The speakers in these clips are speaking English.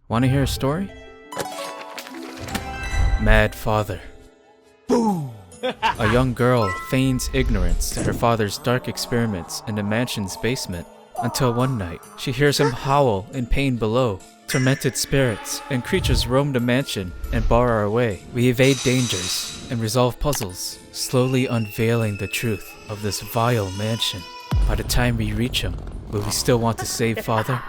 Want to hear a story? Mad Father. Boom! A young girl feigns ignorance to her father's dark experiments in the mansion's basement until one night she hears him howl in pain below. Tormented spirits and creatures roam the mansion and bar our way. We evade dangers and resolve puzzles, slowly unveiling the truth of this vile mansion. By the time we reach him, will we still want to save Father?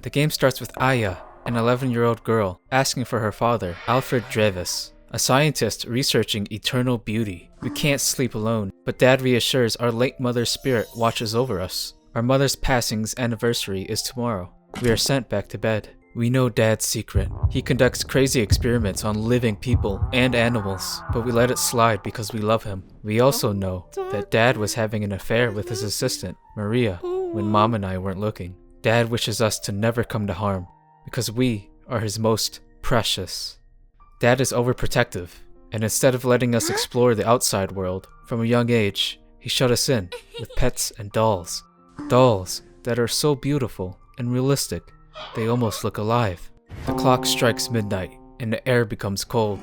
The game starts with Aya, an 11-year-old girl, asking for her father, Alfred Drevis, a scientist researching eternal beauty. We can't sleep alone, but Dad reassures our late mother's spirit watches over us. Our mother's passing's anniversary is tomorrow. We are sent back to bed. We know Dad's secret. He conducts crazy experiments on living people and animals, but we let it slide because we love him. We also know that Dad was having an affair with his assistant, Maria, when Mom and I weren't looking. Dad wishes us to never come to harm, because we are his most precious. Dad is overprotective, and instead of letting us explore the outside world from a young age, he shut us in with pets and dolls. Dolls that are so beautiful and realistic, they almost look alive. The clock strikes midnight, and the air becomes cold.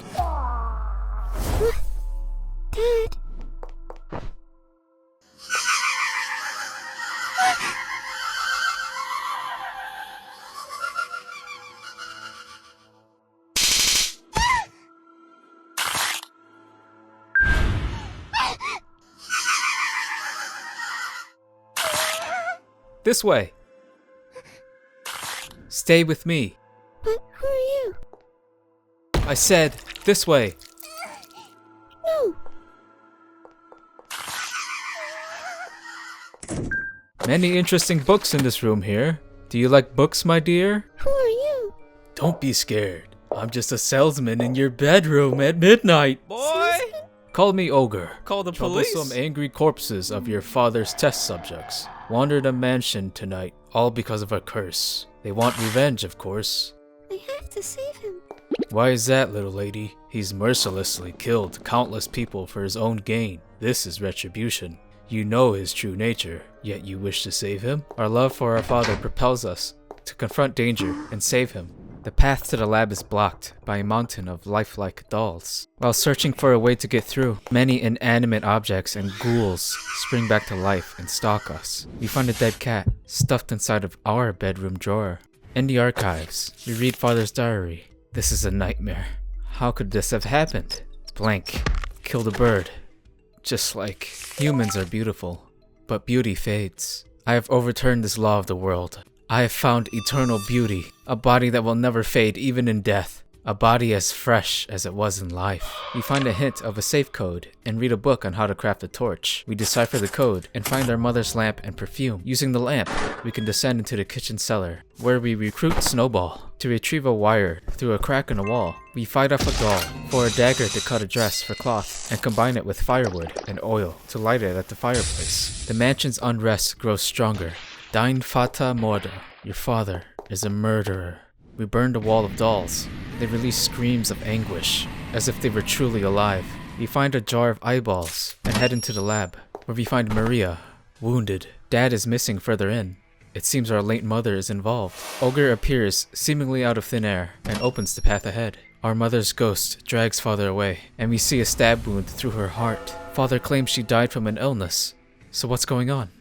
Dad. This way! Stay with me. But who are you? I said, this way! No. Many interesting books in this room here. Do you like books, my dear? Who are you? Don't be scared. I'm just a salesman in your bedroom at midnight. Boy! Call me Ogre. Call the police. Troublesome angry corpses of your father's test subjects wander the mansion tonight, all because of a curse. They want revenge, of course. I have to save him. Why is that, little lady? He's mercilessly killed countless people for his own gain. This is retribution. You know his true nature, yet you wish to save him? Our love for our father propels us to confront danger and save him. The path to the lab is blocked by a mountain of lifelike dolls. While searching for a way to get through, many inanimate objects and ghouls spring back to life and stalk us. We find a dead cat stuffed inside of our bedroom drawer. In the archives, we read Father's diary. This is a nightmare. How could this have happened? Blank. Killed a bird. Just like humans are beautiful, but beauty fades. I have overturned this law of the world. I have found eternal beauty, a body that will never fade even in death, a body as fresh as it was in life. We find a hint of a safe code and read a book on how to craft a torch. We decipher the code and find our mother's lamp and perfume. Using the lamp, we can descend into the kitchen cellar, where we recruit Snowball to retrieve a wire through a crack in the wall. We fight off a doll for a dagger to cut a dress for cloth and combine it with firewood and oil to light it at the fireplace. The mansion's unrest grows stronger. Dein Vater Mörder. Your father is a murderer. We burned a wall of dolls. They release screams of anguish, as if they were truly alive. We find a jar of eyeballs and head into the lab, where we find Maria, wounded. Dad is missing further in. It seems our late mother is involved. Ogre appears seemingly out of thin air and opens the path ahead. Our mother's ghost drags Father away, and we see a stab wound through her heart. Father claims she died from an illness. So what's going on?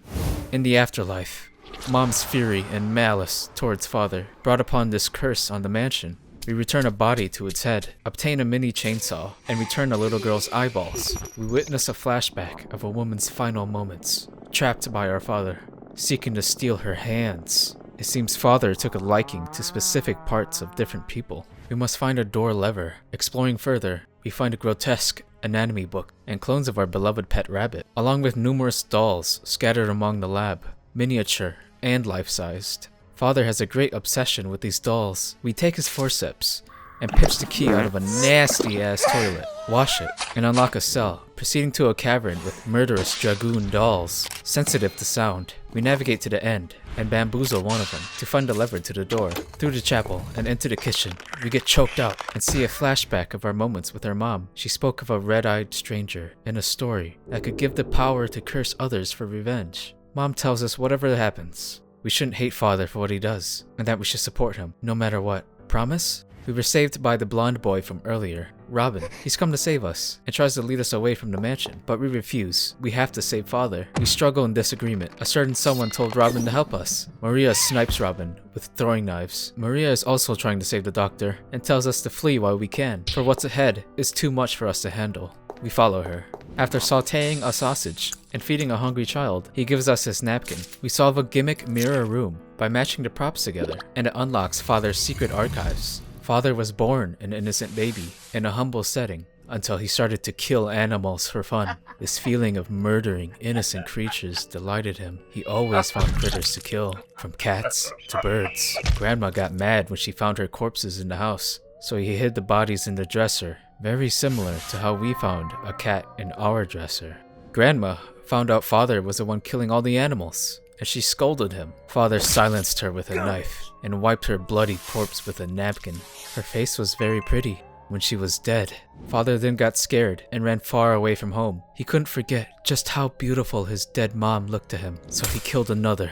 In the afterlife, Mom's fury and malice towards Father brought upon this curse on the mansion. We return a body to its head, obtain a mini chainsaw, and return a little girl's eyeballs. We witness a flashback of a woman's final moments, trapped by our father, seeking to steal her hands. It seems Father took a liking to specific parts of different people. We must find a door lever. Exploring further, we find a grotesque anatomy book and clones of our beloved pet rabbit, along with numerous dolls scattered among the lab, miniature and life-sized. Father has a great obsession with these dolls. We take his forceps and pitch the key out of a nasty-ass toilet, wash it, and unlock a cell, proceeding to a cavern with murderous dragoon dolls. Sensitive to sound, we navigate to the end and bamboozle one of them to find a lever to the door. Through the chapel and into the kitchen, we get choked out and see a flashback of our moments with our mom. She spoke of a red-eyed stranger in a story that could give the power to curse others for revenge. Mom tells us whatever happens, we shouldn't hate father for what he does, and that we should support him, no matter what. Promise? We were saved by the blonde boy from earlier, Robin. He's come to save us, and tries to lead us away from the mansion, but we refuse. We have to save father. We struggle in disagreement. A certain someone told Robin to help us. Maria snipes Robin with throwing knives. Maria is also trying to save the doctor, and tells us to flee while we can, for what's ahead is too much for us to handle. We follow her. After sauteing a sausage and feeding a hungry child, he gives us his napkin. We solve a gimmick mirror room by matching the props together, and it unlocks father's secret archives. Father was born an innocent baby in a humble setting until he started to kill animals for fun. This feeling of murdering innocent creatures delighted him. He always found critters to kill, from cats to birds. Grandma got mad when she found her corpses in the house, so he hid the bodies in the dresser, very similar to how we found a cat in our dresser. Grandma found out father was the one killing all the animals, and she scolded him. Father silenced her with a knife and wiped her bloody corpse with a napkin. Her face was very pretty when she was dead. Father then got scared and ran far away from home. He couldn't forget just how beautiful his dead mom looked to him, so he killed another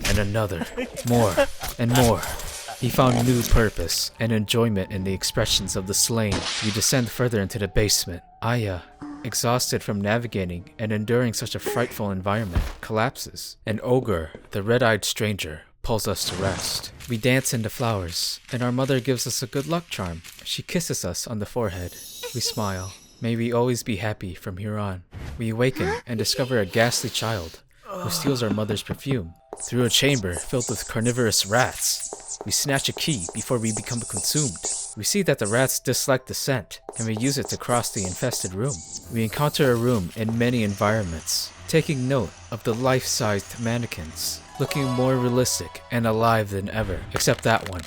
and another, more and more. He found new purpose and enjoyment in the expressions of the slain. We descend further into the basement. Aya, exhausted from navigating and enduring such a frightful environment, collapses. An ogre, the red-eyed stranger, pulls us to rest. We dance in the flowers, and our mother gives us a good luck charm. She kisses us on the forehead. We smile. May we always be happy from here on. We awaken and discover a ghastly child who steals our mother's perfume. Through a chamber filled with carnivorous rats, we snatch a key before we become consumed. We see that the rats dislike the scent, and we use it to cross the infested room. We encounter a room in many environments, taking note of the life-sized mannequins, looking more realistic and alive than ever, except that one.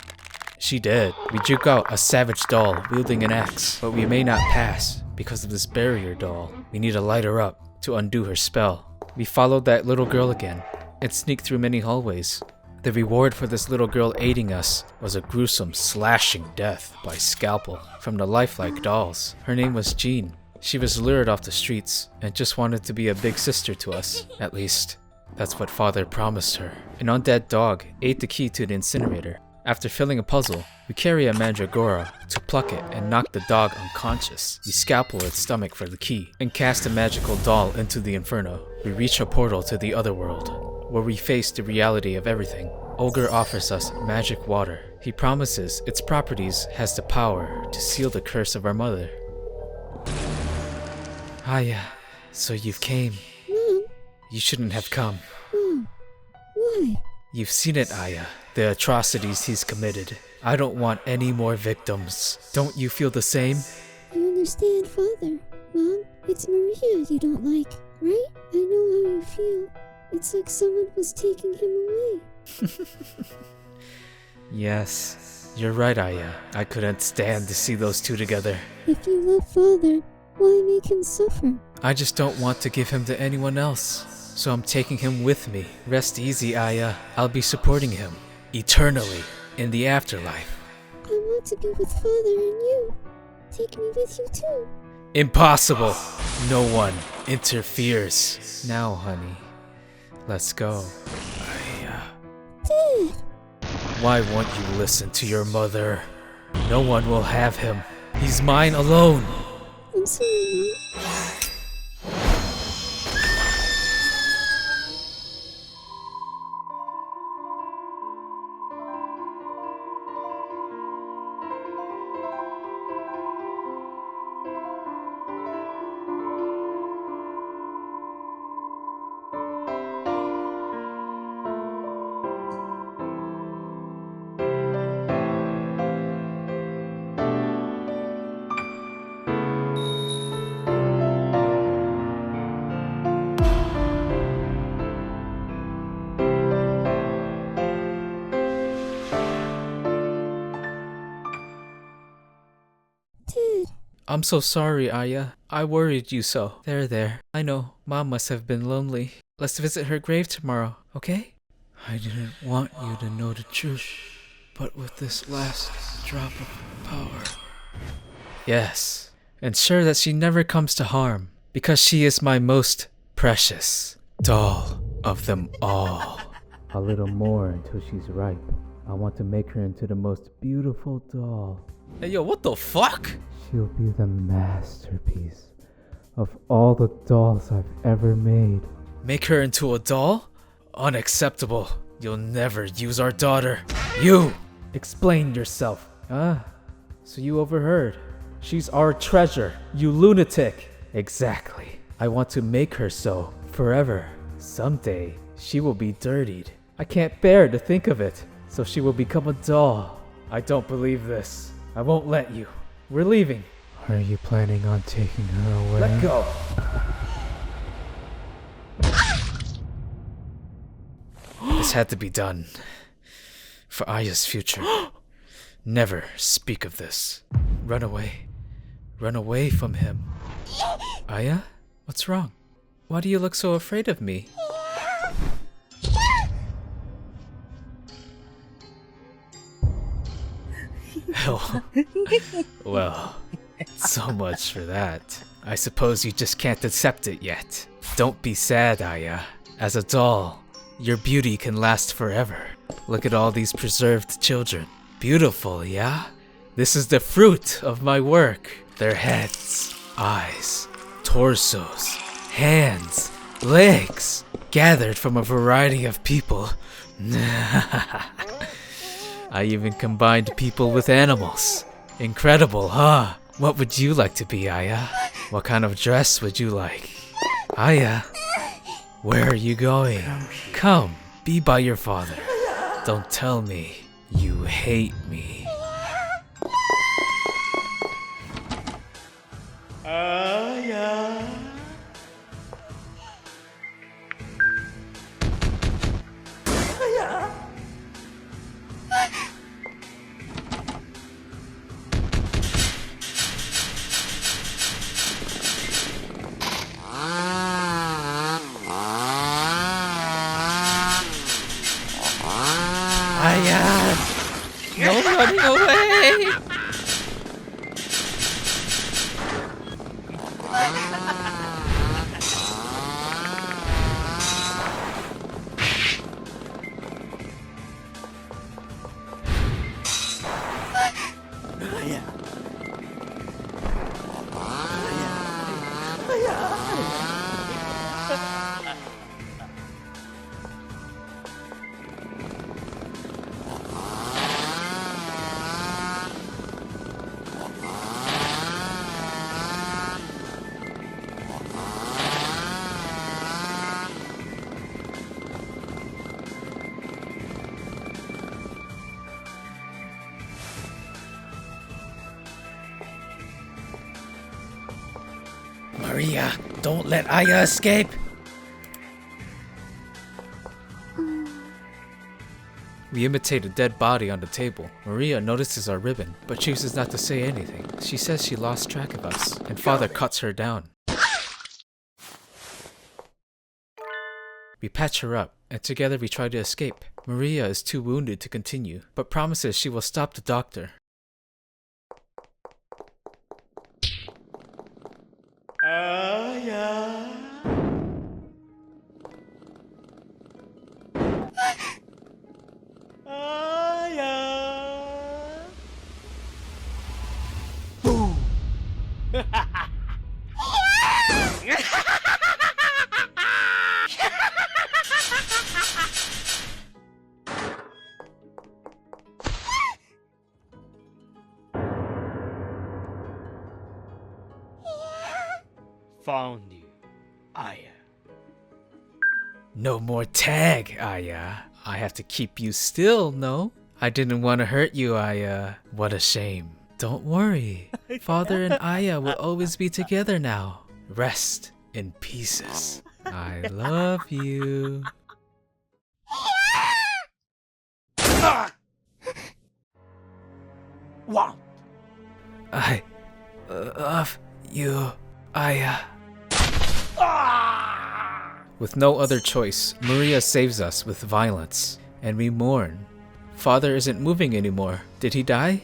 She dead. We juke out a savage doll wielding an axe, but we may not pass because of this barrier doll. We need to light her up to undo her spell. We followed that little girl again and sneaked through many hallways. The reward for this little girl aiding us was a gruesome slashing death by scalpel from the lifelike dolls. Her name was Jean. She was lured off the streets and just wanted to be a big sister to us, at least. That's what father promised her. An undead dog ate the key to the incinerator. After filling a puzzle, we carry a mandragora to pluck it and knock the dog unconscious. We scalpel its stomach for the key and cast a magical doll into the inferno. We reach a portal to the Otherworld, where we face the reality of everything. Ogre offers us magic water. He promises its properties has the power to seal the curse of our mother. Aya, so you've came. Mom? You shouldn't have come. Mom? Why? You've seen it, Aya. The atrocities he's committed. I don't want any more victims. Don't you feel the same? You understand, Father. Mom, it's Maria you don't like, right? I know how you feel. It's like someone was taking him away. Yes, you're right, Aya. I couldn't stand to see those two together. If you love Father, why make him suffer? I just don't want to give him to anyone else. So I'm taking him with me. Rest easy, Aya. I'll be supporting him eternally in the afterlife. I want to be with Father and you. Take me with you too. Impossible! No one interferes. Now, honey, let's go. Dad! Why won't you listen to your mother? No one will have him. He's mine alone. I'm sorry, Mom. I'm so sorry, Aya. I worried you so. There. I know. Mom must have been lonely. Let's visit her grave tomorrow, okay? I didn't want you to know the truth, but with this last drop of power. Yes, ensure that she never comes to harm, because she is my most precious doll. of them all. A little more until she's ripe. I want to make her into the most beautiful doll. Hey yo, what the fuck? She'll be the masterpiece of all the dolls I've ever made. Make her into a doll? Unacceptable. You'll never use our daughter. You! Explain yourself. Ah, so you overheard. She's our treasure, you lunatic. Exactly. I want to make her so, forever. Someday, she will be dirtied. I can't bear to think of it, so she will become a doll. I don't believe this. I won't let you. We're leaving. Are you planning on taking her away? Let go. This had to be done. For Aya's future. Never speak of this. Run away. Run away from him. Aya? What's wrong? Why do you look so afraid of me? Oh. Well, so much for that. I suppose you just can't accept it yet. Don't be sad, Aya. As a doll, your beauty can last forever. Look at all these preserved children. Beautiful, yeah? This is the fruit of my work. Their heads, eyes, torsos, hands, legs, gathered from a variety of people. I even combined people with animals. Incredible, huh? What would you like to be, Aya? What kind of dress would you like? Aya, where are you going? Come, be by your father. Don't tell me you hate me. Aya! No running away! Maria, don't let Aya escape! We imitate a dead body on the table. Maria notices our ribbon, but chooses not to say anything. She says she lost track of us, and Father cuts her down. We patch her up, and together we try to escape. Maria is too wounded to continue, but promises she will stop the doctor. Found you, Aya. No more tag, Aya. I have to keep you still, no? I didn't want to hurt you, Aya. What a shame. Don't worry. Father and Aya will always be together now. Rest in pieces. I love you. What? I love you, Aya. With no other choice, Maria saves us with violence, and we mourn. Father isn't moving anymore. Did he die?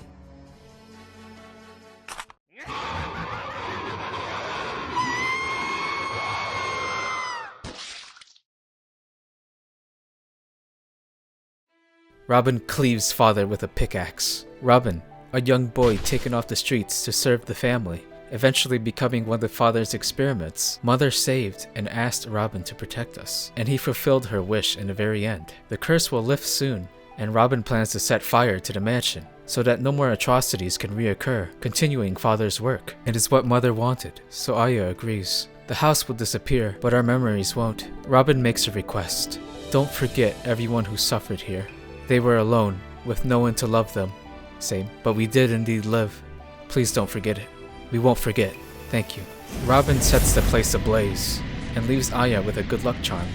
Robin cleaves father with a pickaxe. Robin, a young boy taken off the streets to serve the family, eventually becoming one of father's experiments. Mother saved and asked Robin to protect us, and he fulfilled her wish in the very end. The curse will lift soon, and Robin plans to set fire to the mansion so that no more atrocities can reoccur, continuing father's work. It is what mother wanted, so Aya agrees. The house will disappear, but our memories won't. Robin makes a request. Don't forget everyone who suffered here. They were alone, with no one to love them. Same, but we did indeed live. Please don't forget it. We won't forget. Thank you. Robin sets the place ablaze and leaves Aya with a good luck charm,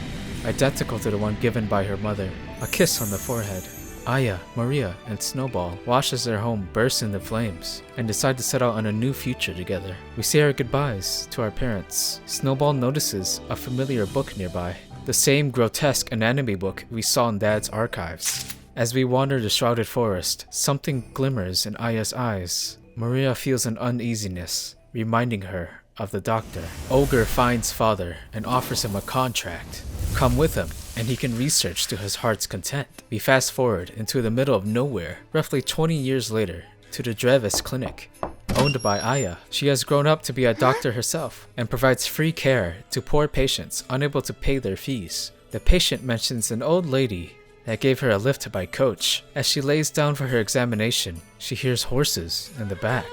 identical to the one given by her mother. A kiss on the forehead. Aya, Maria, and Snowball watch as their home bursts into flames and decide to set out on a new future together. We say our goodbyes to our parents. Snowball notices a familiar book nearby, the same grotesque anatomy book we saw in Dad's archives. As we wander the shrouded forest, something glimmers in Aya's eyes. Maria feels an uneasiness, reminding her of the doctor. Ogre finds father and offers him a contract. Come with him, and he can research to his heart's content. We fast forward into the middle of nowhere, roughly 20 years later, to the Drevis Clinic. Owned by Aya, she has grown up to be a doctor herself and provides free care to poor patients unable to pay their fees. The patient mentions an old lady that gave her a lift by coach. As she lays down for her examination, she hears horses in the back.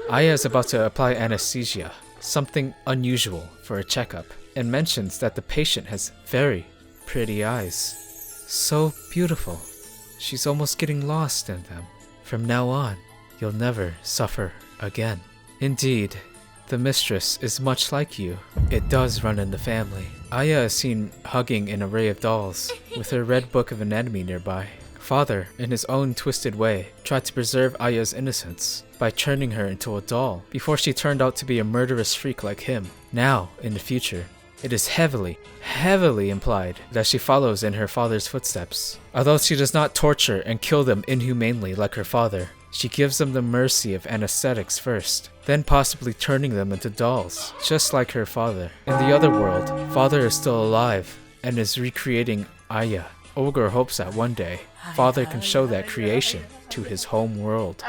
Aya is about to apply anesthesia, something unusual for a checkup, and mentions that the patient has very pretty eyes. So beautiful. She's almost getting lost in them. From now on, you'll never suffer again. Indeed, the mistress is much like you. It does run in the family. Aya is seen hugging an array of dolls, with her red book of anatomy nearby. Father, in his own twisted way, tried to preserve Aya's innocence by turning her into a doll before she turned out to be a murderous freak like him. Now, in the future, it is heavily implied that she follows in her father's footsteps. Although she does not torture and kill them inhumanely like her father, she gives them the mercy of anesthetics first, then possibly turning them into dolls, just like her father. In the other world, father is still alive and is recreating Aya. Ogre hopes that one day, father can show that creation to his home world.